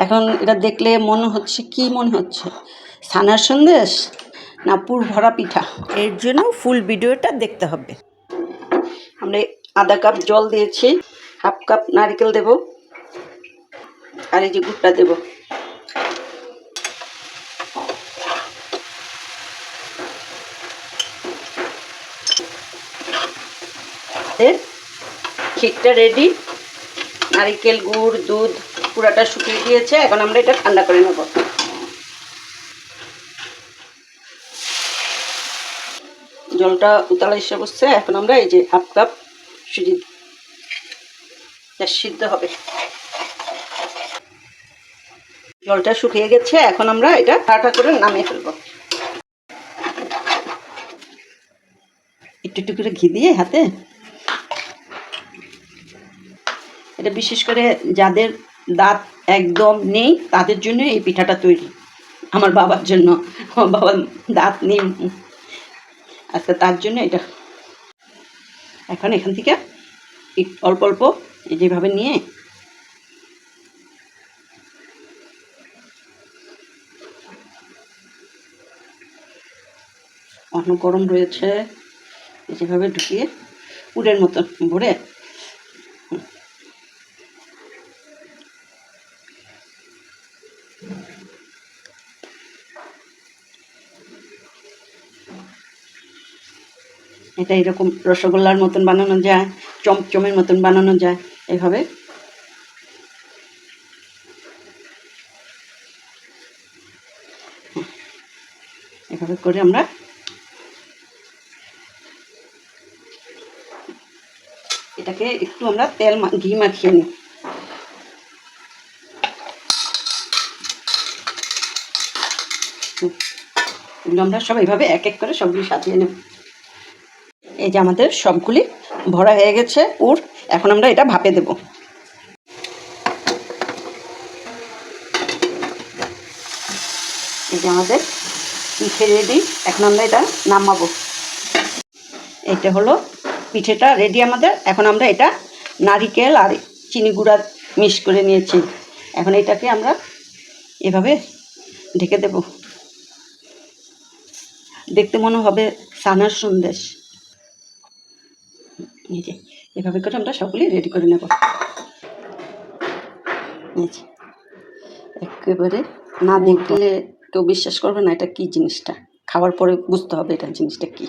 এখন এটা দেখলে মনে হচ্ছে কি মনে হচ্ছে, ছানার সন্দেশ না পুর ভরা পিঠা? এর জন্য ফুল ভিডিওটা দেখতে হবে। আমরা আধা কাপ জল দিয়েছি, হাফ কাপ নারকেল দেব, আর এই যে গুড়টা দেব। ক্ষীরটা রেডি, নারকেল গুড় দুধ পুরাটা শুকিয়ে দিয়েছে। এখন আমরা এটা ঠান্ডা করে নেব। জলটা উতলা এসে বসছে, এখন আমরা এই যে হাফ কাপ সুজি সিদ্ধ হবে। জলটা শুকিয়ে গেছে, এখন আমরা এটা ঠান্ডা করে নামিয়ে ফেলবো। একটু একটু করে ঘি দিয়ে হাতে, এটা বিশেষ করে যাদের দাঁত একদম নেই তাদের জন্য এই পিঠাটা তৈরি। আমার বাবার জন্য, আমার বাবার দাঁত নেই, আচ্ছা তার জন্য এটা। এখন এখান থেকে অল্প অল্প যেভাবে নিয়ে অন্য গরম রয়েছে, যেভাবে ঢুকিয়ে পুরের মতো ভরে এটা এরকম রসগোল্লার মতন বানানো যায়, চমচমের মতন বানানো যায়। এভাবে এভাবে করে আমরা এটাকে একটু আমরা ঘি মাখিয়ে নিই। এগুলো আমরা সব এইভাবে এক এক করে সবগুলি সাজিয়ে নেব। এই যে আমাদের সবগুলি ভরা হয়ে গেছে পুর, এখন আমরা এটা ভাপে দেব। এই যে আমাদের পিঠে রেডি, এখন আমরা এটা নামাবো। এটা হলো পিঠেটা রেডি আমাদের। এখন আমরা এটা নারিকেল আর চিনি গুঁড়া মিক্স করে নিয়েছি। এখন এটাকে আমরা এভাবে ঢেকে দেব। দেখতে মনে হবে ছানার সন্দেশ। এই যে এভাবে করে আমরা সবগুলি রেডি করে নেব। এই যে একেবারে না দেখলে কেউ বিশ্বাস করবে না এটা কি জিনিসটা, খাওয়ার পরে বুঝতে হবে এটা জিনিসটা কি।